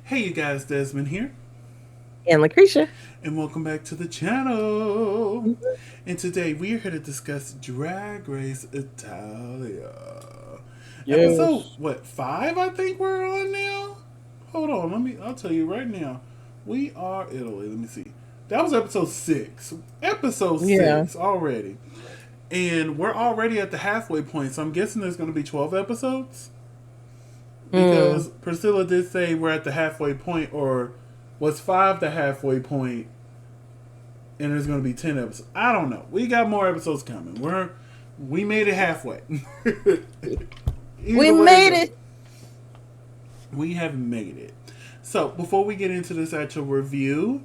Hey you guys, Desmond here, And LaCresha. and welcome back to the channel. And today we are here to discuss Drag Race Italia. Episode, Yes. what, 5 I think we're on now? Hold on, I'll tell you right now. We are Italy, let me see. That was episode 6. Episode Yeah. 6 already. And we're already at the halfway point, so I'm guessing there's going to be 12 episodes? Mm. Because Priscilla did say we're at the halfway point, or was 5 the halfway point, and there's going to be 10 episodes. I don't know. We got more episodes coming. We made it halfway. We Either way it made goes, it. we have made it. So before we get into this actual review,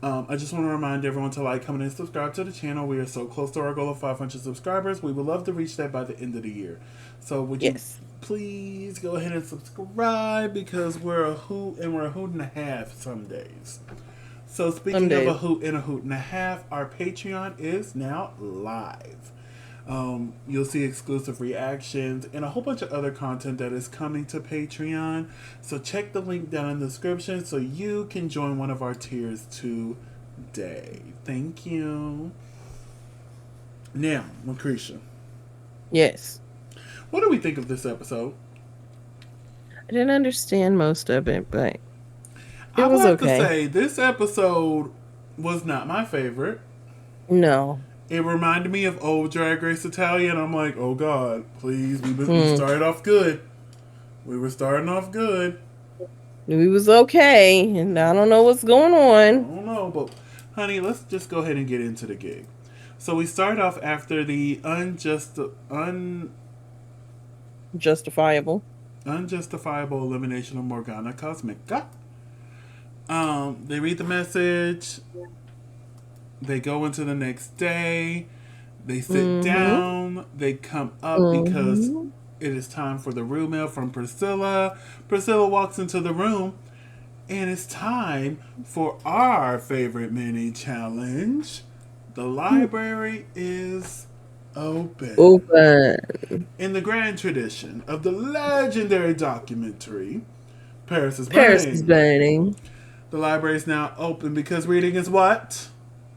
I just want to remind everyone to like, comment, and subscribe to the channel. We are so close to our goal of 500 subscribers. We would love to reach that by the end of the year. So would you Yes. please go ahead and subscribe, because we're a hoot and a half some days. So Some speaking of days. a hoot and a hoot and a half, our Patreon is now live. You'll see exclusive reactions and a whole bunch of other content that is coming to Patreon. So check the link down in the description so you can join one of our tiers today. Thank you. Now, LaCresha, Yes. what do we think of this episode? I didn't understand most of it, but it I will was have to okay. say, this episode was not my favorite. No. It reminded me of old Drag Race Italia, and I'm like, oh God, please, we Mm. started off good. We were starting off good. It was okay, and I don't know what's going I on. don't know, but honey, let's just go ahead and get into the gig. So we start off after the Justifiable. unjustifiable elimination of Morgana Cosmica. They read the message. They go into the next day. They sit Mm-hmm. down. They come up because Mm-hmm. it is time for the room mail from Priscilla. Priscilla walks into the room, and it's time for our favorite mini challenge. The library is open. Open. In the grand tradition of the legendary documentary, Paris is Paris is Burning, burning. the library is now open because reading is what?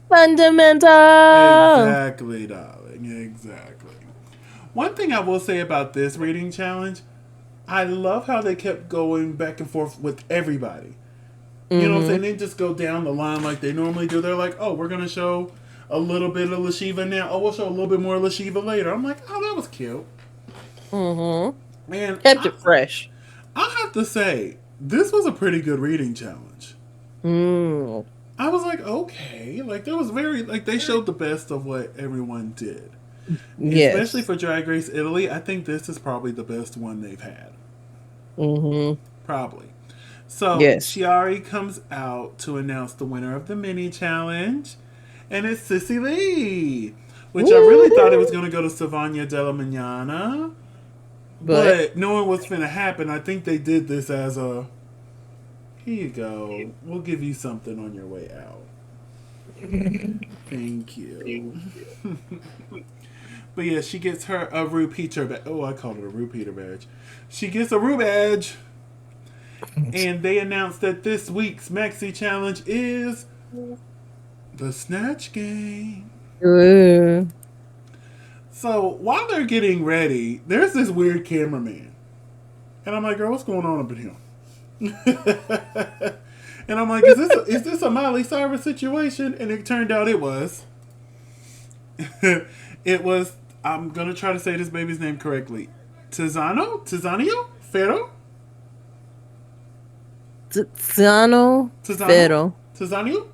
Fundamental. Exactly, darling. Exactly. One thing I will say about this reading challenge, I love how they kept going back and forth with everybody. You know what I'm saying? Mm-hmm. They didn't just go down the line like they normally do. They're like, oh, we're going to show a little bit of Lashiva now. Oh, we'll show a little bit more Lashiva later. I'm like, oh, that was cute. Mm-hmm. And Kept it fresh. I have to say, this was a pretty good reading challenge. Mm. I was like, okay. Like, there was they showed the best of what everyone did. Especially Yes. for Drag Race Italy, I think this is probably the best one they've had. Mm-hmm. Probably. So Yes. Chiari comes out to announce the winner of the mini challenge, and it's Sissy Lee, which I really thought it was Woo! going to go to Savannah Della Manana, But but knowing what's going to happen, I think they did this as a here you go. We'll give you something on your way out. Thank you. But yeah, she gets her a repeater badge. Oh, I called it a repeater badge. She gets a Rue badge. And they announced that this week's Maxi Challenge is the Snatch Game. uh, So while they're getting ready, there's this weird cameraman. And I'm like, girl, what's going on up in here? And I'm like, is this a Miley Cyrus situation? And it turned out it was. It was, I'm going to try to say this baby's name correctly. Tizanio? Ferro? Sano Tizano? Ferro. Tizanio?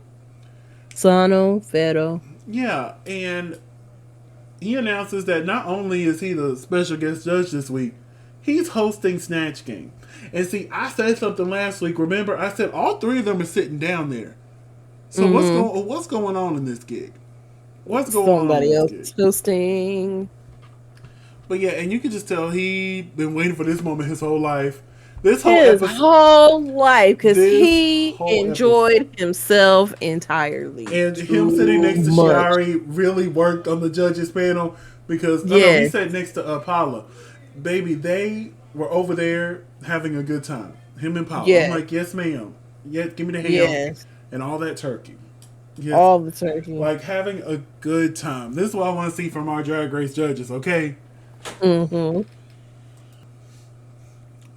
Sano Ferro. Yeah, and he announces that not only is he the special guest judge this week, he's hosting Snatch Game. And see, I said something last week. Remember, I said all three of them are sitting down there. So Mm-hmm. what's going on in this gig? What's going on in Somebody this else gig? is hosting. But yeah, and you can just tell he been waiting for this moment his whole life. This whole His episode, whole life because this he whole episode, enjoyed himself entirely and him sitting too next to much. Shiari really worked on the judges panel because no, he Yes. sat next to Paula. Baby, they were over there having a good time. Him and Paula. I'm Yeah. like, yes, ma'am. Yeah, give me the ham Yes. and all that turkey. Yes, All the turkey. like having a good time. This is what I want to see from our Drag Race judges. Okay, Mm-hmm.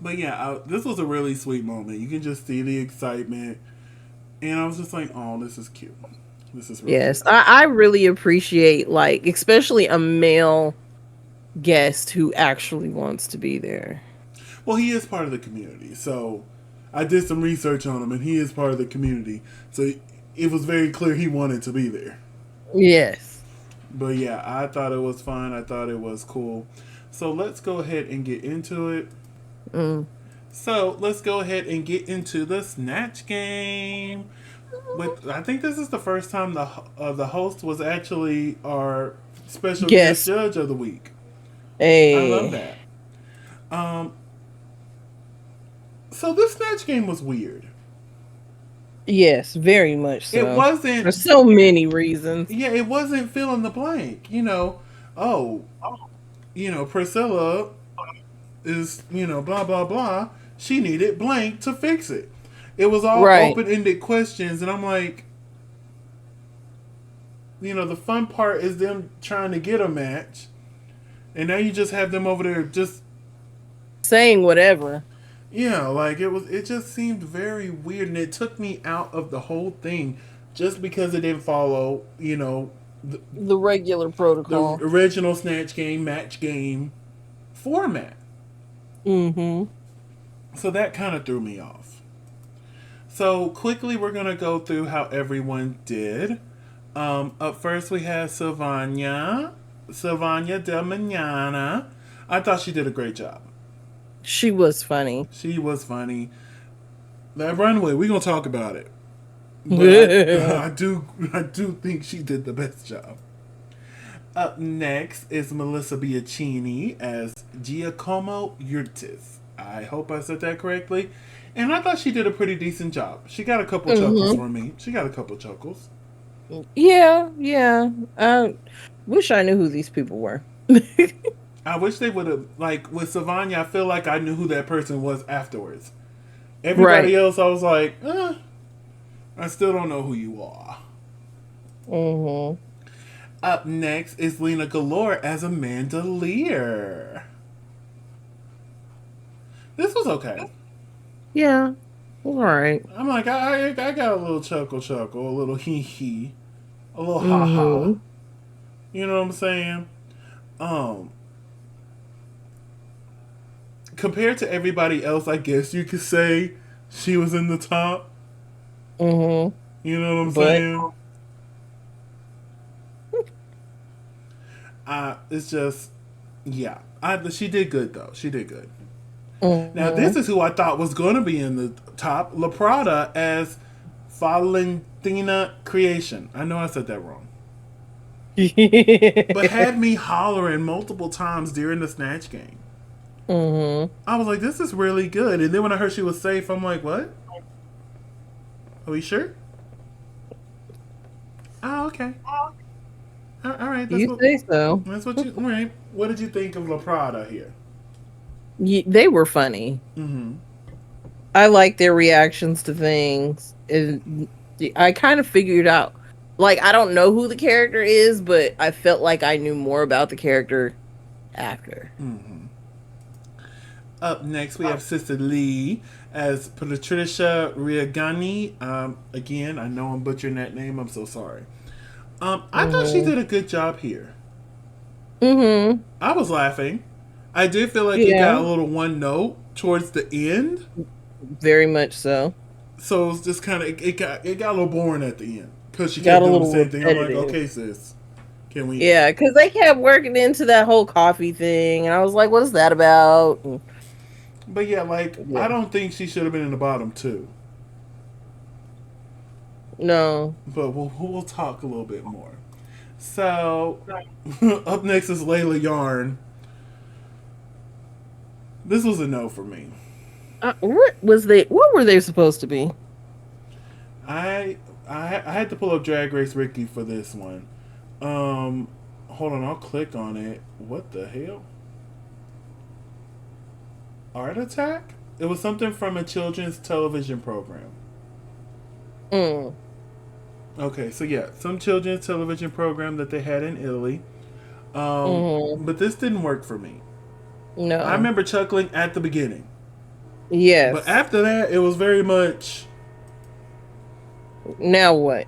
but yeah, this was a really sweet moment. You can just see the excitement, and I was just like, oh, this is cute. This is real Yes. cute. I really appreciate, like, especially a male guest who actually wants to be there. Well, he is part of the community, so I did some research on him, and he is part of the community. So it was very clear he wanted to be there. Yes. But yeah, I thought it was fun. I thought it was cool. So let's go ahead and get into it. Mm. So let's go ahead and get into the Snatch game. With I think this is the first time the host was actually our special guest Yes. judge of the week. I love Hey. that. Um, so this Snatch game was weird. Yes, very much It so. For wasn't. so many reasons. Yeah, it wasn't fill in the blank. Oh, Priscilla is blah blah blah. She needed blank to fix it. It was all Right. open ended questions, and I'm like, the fun part is them trying to get a match, and now you just have them over there just Saying whatever. like it just seemed very weird, and it took me out of the whole thing just because it didn't follow The regular the protocol. original Snatch game match game format. Mm-hmm. So that kind of threw me off. So quickly, we're gonna go through how everyone did. Up first, we had Sylvania Del Manana. I thought she did a great job. She was funny. She was funny. That runway, we're gonna talk about it. But I do think she did the best job. Up next is Melissa Bianchini as Giacomo Urtis. I hope I said that correctly. And I thought she did a pretty decent job. She got a couple chuckles Mm-hmm. from me. She got a couple chuckles. Yeah, yeah. I wish I knew who these people were. I wish they would have, like, with Savannah, I feel like I knew who that person was afterwards. Everybody Right. else, I was like, I still don't know who you are. Mm-hmm. Up next is Lena Galore as Amanda Lear. This was okay. Yeah. All right. I'm like, I got a little chuckle, a little hee hee, a little ha ha. Mm-hmm. You know what I'm saying? Um, Compared to everybody else, I guess you could say she was in the top. Mm-hmm. You know what I'm But saying? It's just, yeah. She did good though. She did good. Now mm-hmm. this is who I thought was going to be in the top. La Prada as Valentina Creation. I know I said that wrong, but had me hollering multiple times during the Snatch game. Mm-hmm. I was like, this is really good. And then when I heard she was safe, I'm like, what? Are we sure? Oh, okay. All right. You say so. That's what you. All right. What did you think of La Prada here? They were funny. Mm-hmm. I like their reactions to things. And I kind of figured out, like, I don't know who the character is, but I felt like I knew more about the character after. Mm-hmm. Up next, we have Sister Lee as Patricia Riagani. Again, I know I'm butchering that name. I'm so sorry. I thought she Mm-hmm. did a good job here. Mm-hmm. I was laughing. I did feel like it got Yeah, a little one note towards the end, very much so. so it was just kind of it got a little boring at the end because she Got kept a doing the little same thing. I'm like, repetitive. okay, sis, can we? Yeah, because they kept working into that whole coffee thing, and I was like, "What is that about?" And, But yeah, like yeah, I don't think she should have been in the bottom two. no. But we'll talk a little bit more. So up next is Layla Yarn. This was a no for me. What was they? What were they supposed to be? I I had to pull up Drag Race Ricky for this one. Um, Hold on, I'll click on it. What the hell? Art Attack? It was something from a children's television program. Mm. Okay, so yeah, some children's television program that they had in Italy. Mm-hmm. But this didn't work for me. I No. remember chuckling at the beginning, but Yes. after that, it was very much, Now what?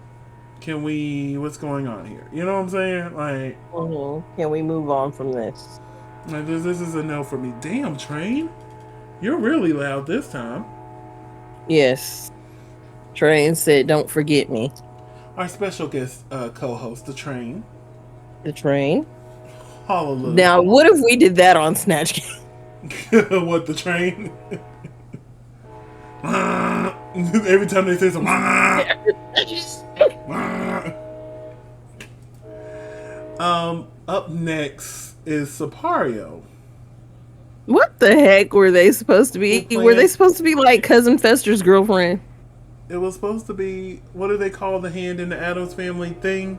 can we? What's going on here? You know what I'm saying? Can we move on from this? This is a no for me. Damn, Train, you're really loud this time. Yes. Train said, "Don't forget me." Our special guest co-host, the Train. The train. Hallelujah. Now, what if we did that on Snatch Game? What, the Train? Every time they say something. Up next is Sipario. What the heck were they supposed to be? Were they supposed to be like Cousin Fester's girlfriend? It was supposed to be, what do they call the hand in the Addams Family thing?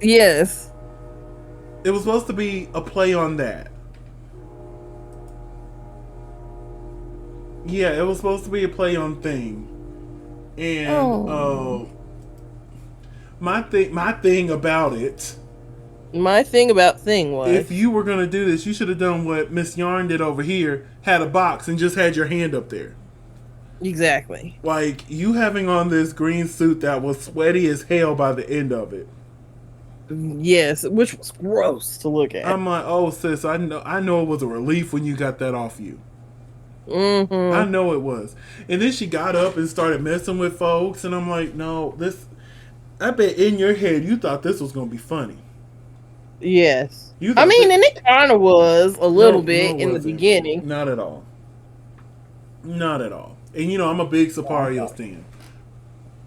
Yes. It was supposed to be a play on that. Yeah, it was supposed to be a play on thing. And my thing about it. My thing about thing was, if you were gonna do this, you should have done what Miss Yarn did over here. Had a box and just had your hand up there. Exactly. Like, you having on this green suit that was sweaty as hell by the end of it. Yes, which was gross to look at. I'm like, oh sis, I know it was a relief when you got that off you. Mm-hmm. I know it was. And then she got up and started messing with folks, and I'm like, no, this. I bet in your head you thought this was gonna be funny. Yes. I mean, and it kind of was a little bit in the beginning. Not at all. Not at all. And you know, I'm a big Sipario stan.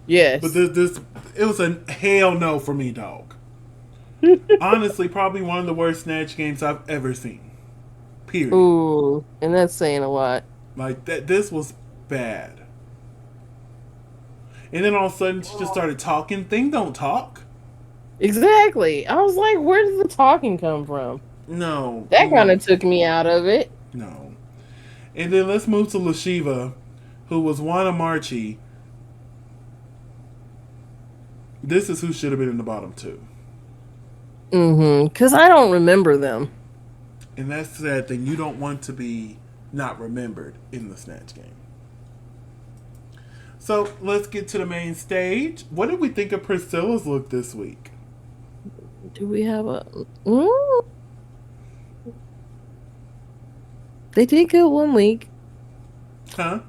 Yes. But it was a hell no for me, dog. Honestly, probably one of the worst Snatch games I've ever seen. Period. Ooh, and that's saying a lot. Like, this was bad. And then all of a sudden, she just started talking. Thing don't talk. Exactly. I was like, where did the talking come from? No. That kind of took me out of it. No. And then let's move to Lashiva, who was Juana Marchi. This is who should have been in the bottom two. Mm-hmm. Because I don't remember them. And that's the sad thing. You don't want to be not remembered in the Snatch game. So let's get to the main stage. What did we think of Priscilla's look this week? Do we have a... They did good 1 week. Huh?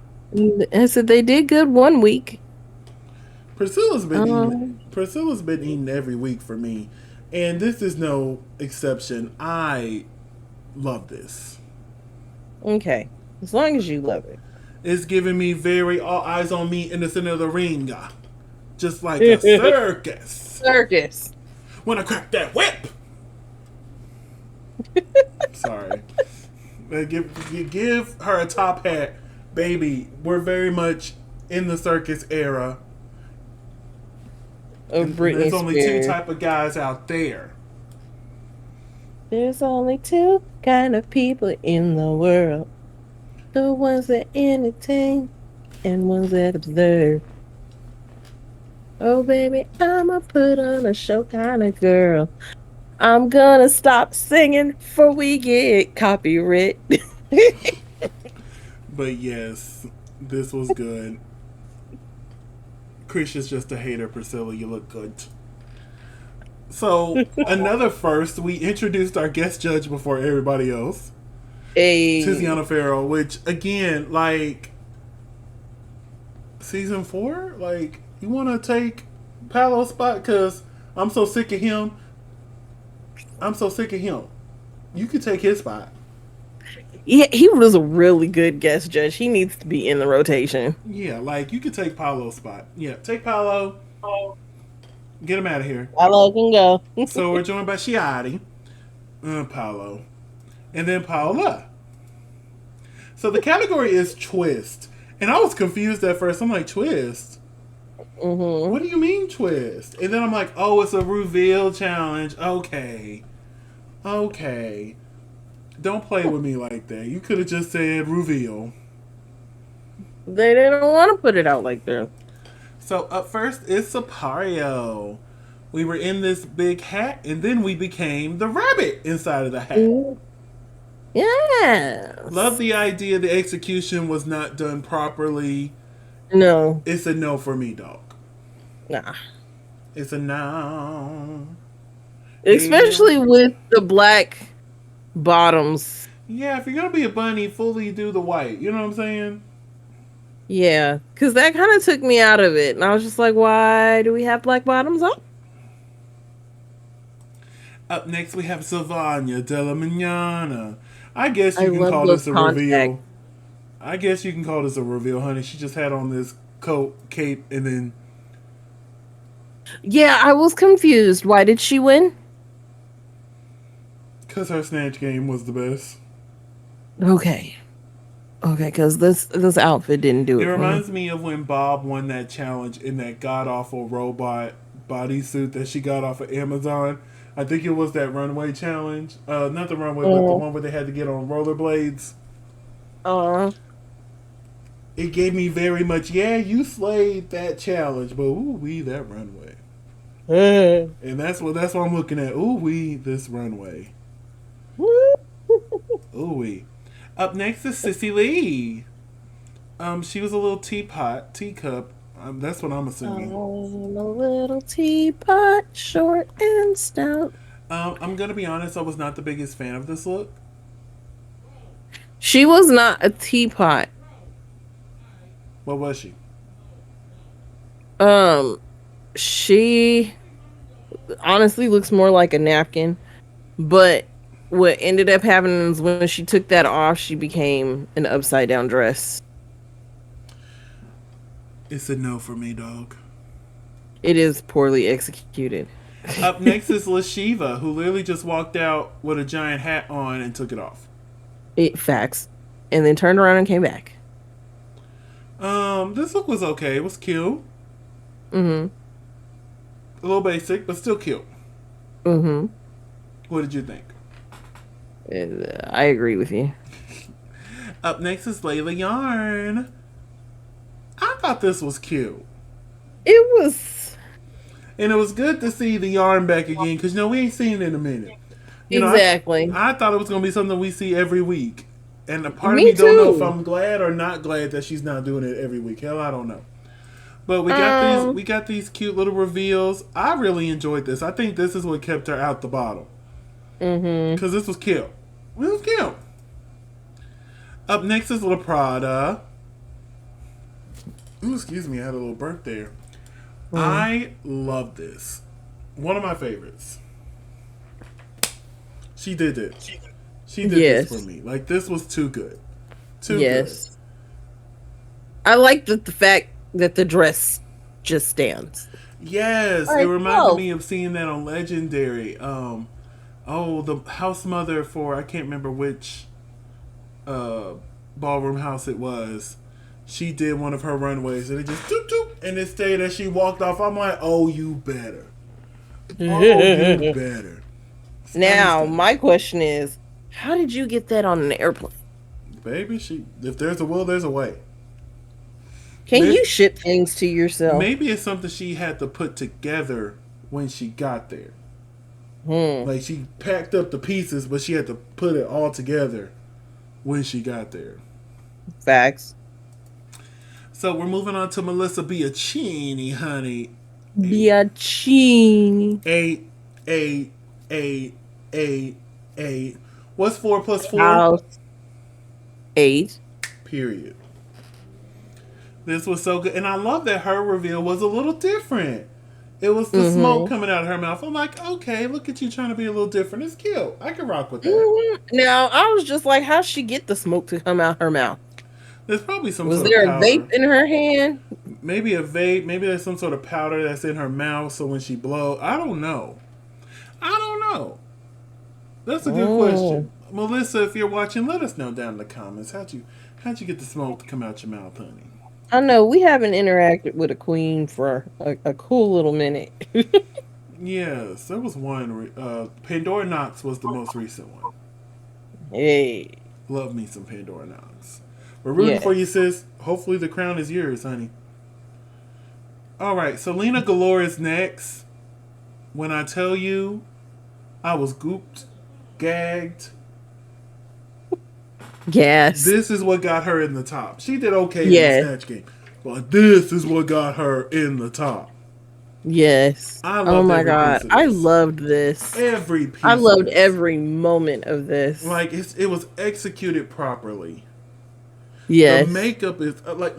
I said they did good 1 week. Priscilla's been eating every week for me. And this is no exception. I love this. Okay. As long as you love it. It's giving me very all eyes on me in the center of the ring. Just like a circus. Circus. When I crack that whip. Sorry. Give her a top hat. Baby, we're very much in the circus era. Of Britney There's only Spears. 2 type of guys out there. There's only 2 kind of people in the world. The ones that entertain and ones that observe. Oh, baby, I'ma put on a show kind of girl. I'm gonna stop singing before we get copyright. But yes, this was good. Krish is just a hater. Priscilla, you look good. So, another first, we introduced our guest judge before everybody else. Tiziana Farrow, which, again, like, season 4? Like, you want to take Paolo's spot? Because I'm so sick of him. You could take his spot. Yeah, he was a really good guest judge. He needs to be in the rotation. Yeah, like, you could take Paolo's spot. Yeah, take Paolo. Get him out of here. Paolo can go. So we're joined by Shiati, Paolo, and then Paola. So the category is twist. And I was confused at first. I'm like, twist? Mm-hmm. What do you mean twist? And then I'm like, oh, it's a reveal challenge. Okay. Don't play with me like that. You could have just said reveal. They didn't want to put it out like that. So up first is Sipario. We were in this big hat, and then we became the rabbit inside of the hat. Mm, Love yes. the idea the execution was not done properly. No. It's a no for me, dog. Nah. It's a no. Hell. Especially with the black bottoms. Yeah, if you're gonna be a bunny, fully do the white. You know what I'm saying? Yeah. Because that kind of took me out of it. And I was just like, why do we have black bottoms on? Up next, we have Sylvania Della Manana. I guess I you can love call those this a contacts. reveal. I guess you can call this a reveal, honey. She just had on this coat, cape, and then Yeah, I was confused. Why did she win? because her snatch game was the best. Okay. Okay, because this outfit didn't do It it for me. reminds me of when Bob won that challenge in that god awful robot bodysuit that she got off of Amazon. I think it was that runway challenge. Not the runway, but the Oh. one where they had to get on rollerblades. Uh, It gave me very much, yeah, you slayed that challenge, but ooh wee that runway. And that's what I'm looking at. Ooh wee this runway. Ooh wee. Up next is Sissy Lee. She was a little teacup. That's what I'm I'm assuming. a little teapot, short and stout. I'm gonna be honest. I was not the biggest fan of this look. She was not a teapot. What was she? Um, she honestly looks more like a napkin. But what ended up happening is when she took that off, she became an upside down dress. It's a no for me, dog. It is poorly executed. Up next is Lashiva, who literally just walked out with a giant hat on and took it off. Facts. And then turned around and came back. This look was okay. It was cute. Mm-hmm. A little basic, but still cute. Mm-hmm. What did you think? I agree with you. Up next is Layla Yarn. I thought this was cute. It was And it was good to see the yarn back again because we ain't seen it in a minute. exactly. I thought it was gonna be something we see every week, and a part of Me me don't know if too. I'm glad or not glad that she's not doing it every week. Hell, I don't know. But Um, we got these cute little reveals. I really enjoyed this. I think this is what kept her out the bottom mm-hmm. because this was cute. It was cute. Up next is La Prada. Ooh, excuse me, I had a little burp there. Mm. I love this. One of my favorites. She did it. She did this for Yes. me. Like this was too good. Too good. Yes. I like the fact that the dress just stands. Yes, it Like, reminded oh. me of seeing that on Legendary. Oh, the house mother for I can't remember which uh ballroom house it was. She did one of her runways and it just doop doop and it stayed as she walked off. I'm like, oh you better. Oh you better. Stunning, Now, stunning. my question is, how did you get that on an airplane? Baby, she if there's a will, there's a way. Can Maybe, you ship things to yourself? maybe it's something she had to put together when she got there. Hmm. Like she packed up the pieces, but she had to put it all together when she got there. Facts. So we're moving on to Melissa Bianchini, honey. Biachini. Eight, eight, eight, eight, eight. What's 4 plus 4? House 8. Period. This was so good, and I love that her reveal was a little different. It was the smoke Mm-hmm. coming out of her mouth. I'm like, okay, look at you trying to be a little different. It's cute. I can rock with that. Hmm. Now, I was just like, how'd she get the smoke to come out her mouth? There's probably some Was sort of there a vape powder. in her hand? Maybe a vape. Maybe there's some sort of powder that's in her mouth, so when she blow, I don't know. I don't know. That's a good Oh. question, Melissa. If you're watching, let us know down in the comments. How'd you get the smoke to come out your mouth, honey? I know we haven't interacted with a queen for a cool little minute. Yes, there was one. Pandora Knox was the most recent one. Hey. Love me some Pandora Knox. We're rooting for you, Yes. sis. Hopefully the crown is yours, honey. All right, Selena Galore is next. When I tell you, I was gooped, gagged. Yes. This is what got her in the top. She did okay in the Yes. Snatch game, but this is what got her in the top. Yes. I Oh loved my every god. piece of I this. loved this. Every I piece of loved this. every moment of this. Like it was executed properly. The Yes. makeup is like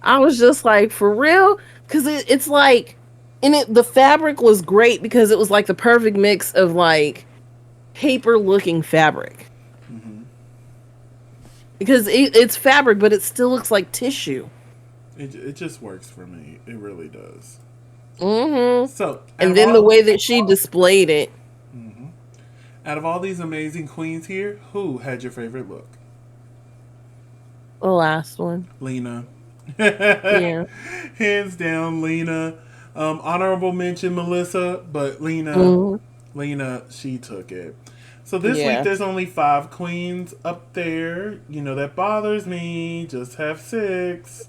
I was just like, for real? Because it's like, and the fabric was great because it was like the perfect mix of like paper looking fabric. Because it's fabric, but it still looks like tissue. it just works for me. It really does. Mm-hmm. So And then the way that she displayed it. out of all these amazing queens here, who had your favorite look? The last one. Lena. Yeah. Hands down, Lena. Honorable mention Melissa, but Lena, Hmm. Lena, she took it. So this week Yeah. there's only 5 queens up there. You know that bothers me. Just have 6.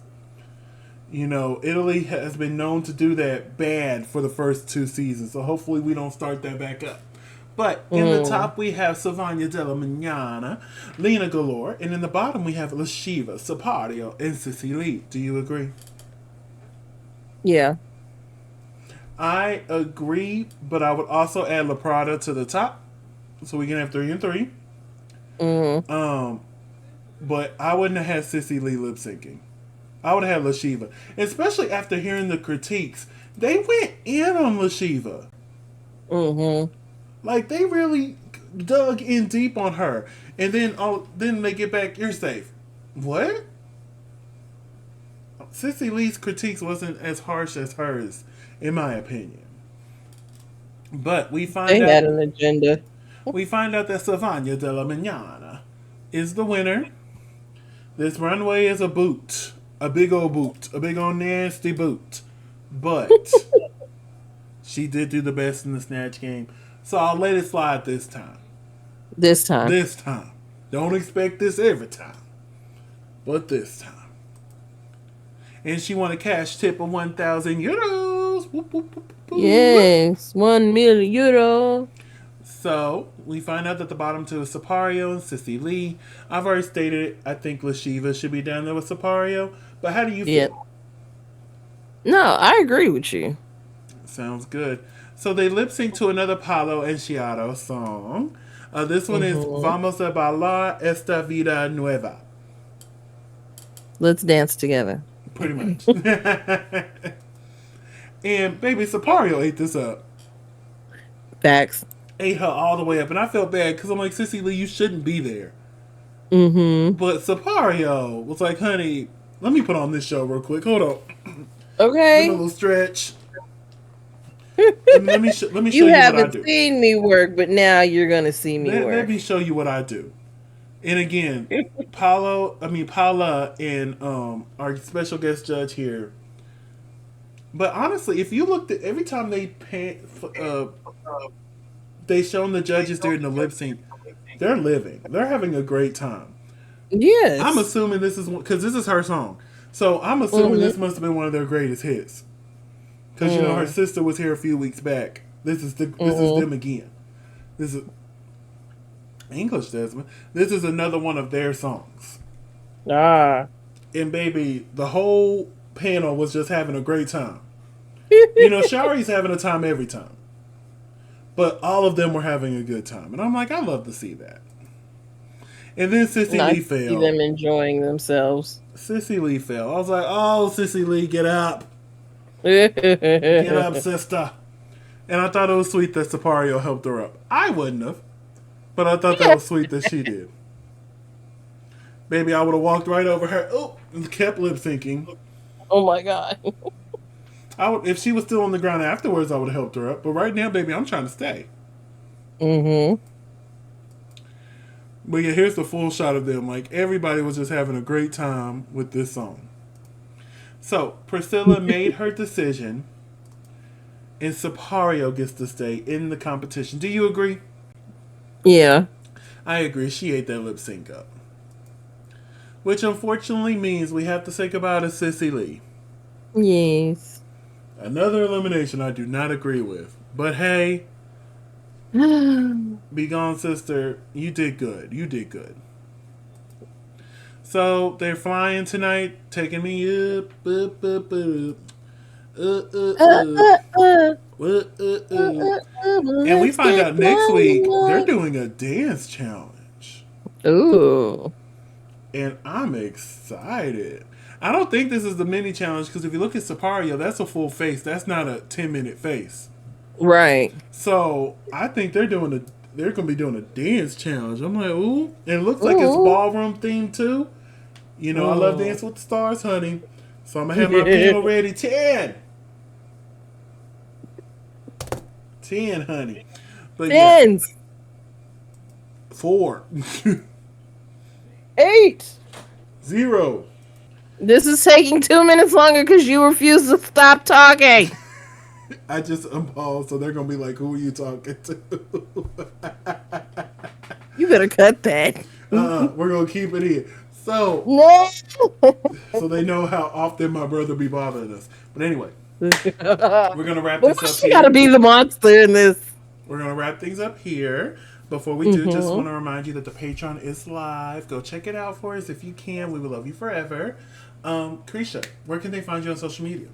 You know, Italy has been known to do that bad for the first 2 seasons, so hopefully we don't start that back up. But in the Mm. top we have Savagna della Mañana, Lena Galore, and in the bottom we have Lasciva, Sapario, and Sissy Lee. Do you agree? Yeah. I agree, but I would also add La Prada to the top, so we can have 3 and 3. Mm. But I wouldn't have had Sissy Lee lip syncing. I would have had Lasciva, especially after hearing the critiques. They went in on Lasciva. Mm-hmm. Like they really dug in deep on her, and then they get back. You're safe. What? Sissy Lee's critiques wasn't as harsh as hers, in my opinion. But They had an agenda. we find out that Savagna della Mañana is the winner. This runway is a boot, a big old boot, a big old nasty boot. But she did do the best in the Snatch game, so I'll let it slide this time. This time. This time. Don't expect this every time. But this time. And she won a cash tip of 1,000 euros. Whoop, whoop, whoop, whoop. Yes. €1 million. So, we find out that the bottom 2 is Sapario and Sissy Lee. I've already stated I think Lasciva should be down there with Sapario. But how do you feel? Yep. No, I agree with you. Sounds good. So they lip sync to another Paulo and Chiaro song. This one is Mm-hmm. Vamos a bailar esta vida nueva. Let's dance together. Pretty much. And baby Sapario ate this up. Facts. Ate her all the way up. And I felt bad because I'm like, Sissy Lee, you shouldn't be there. Mm-hmm. But Sapario was like, honey, let me put on this show real quick. Hold on. Give me a Okay. little stretch. And let me show You you what I haven't do. seen me work, but now you're gonna see me Let work. me show you what I do. And again, Paula and our special guest judge here. But honestly, if you looked at every time they shown the judges during the lip sync, they're living. They're having a great time. Yes. I'm assuming this is because this is her song, so I'm assuming this must have been one of their greatest hits. Because you know her sister was here a few weeks back. This is them again. This is English, Desmond. This is another one of their songs. Ah. And baby, the whole panel was just having a great time. You know, Shari's having a time every time. But all of them were having a good time. And I'm like, I love to see that. And then Sissy Lee Nice to see fell. them enjoying themselves. Sissy Lee fell. I was like, oh, Sissy Lee, get up. Get Get up, sister. And I thought it was sweet that Sapario helped her up. I wouldn't have. But I thought that was sweet that she did. Baby, I would have walked right over her. Oh, and kept lip syncing. Oh my god. If she was still on the ground afterwards, I would have helped her up. But right now, baby, I'm trying to stay. Mm-hmm. But yeah, here's the full shot of them. Like, everybody was just having a great time with this song. So, Priscilla made her decision, and Sapario gets to stay in the competition. Do you agree? Yeah. I agree. She ate that lip sync up. which unfortunately means we have to say goodbye to Sissy Lee. Yes. Another elimination I do not agree with. But hey, be gone, sister. You did good. You did good. So they're flying tonight, taking me up. And we Let's find get out next week they're going. doing a dance challenge. Ooh. And I'm excited. I don't think this is the mini challenge because if you look at Sipario, that's a full face. That's not a 10-minute face. Right. So I think they're gonna be doing a dance challenge. I'm like, ooh. And it looks like it's Ooh. ballroom themed too. You know, I love Mm. Dance with the Stars, honey. So I'm gonna have my piano ready. 10. 10, honey. But yeah, Tens. 4. 8. 0. This is taking 2 minutes longer because you refuse to stop talking. I just unpaused, so they're gonna be like, "Who are you talking to?" You better cut that. We're gonna keep it here. So, No. so they know how often my brother be bothering us. But anyway, we're gonna wrap But this up she gotta here. be the monster in this. We're gonna wrap things up here. Before we do, just Mm-hmm. want to remind you that the Patreon is live. Go check it out for us if you can. We will love you forever. Krisha, where can they find you on social media?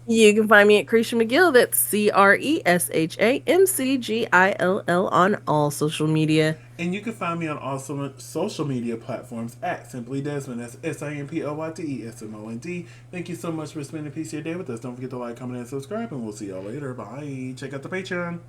You can find me at Cresha McGill. That's CreshaMcGill on all social media. And you can find me on all social media platforms at Simply Desmond. That's SIMPLYTESMOND. Thank you so much for spending a piece of your day with us. Don't forget to like, comment, and subscribe, and we'll see y'all later. Bye. Check out the Patreon.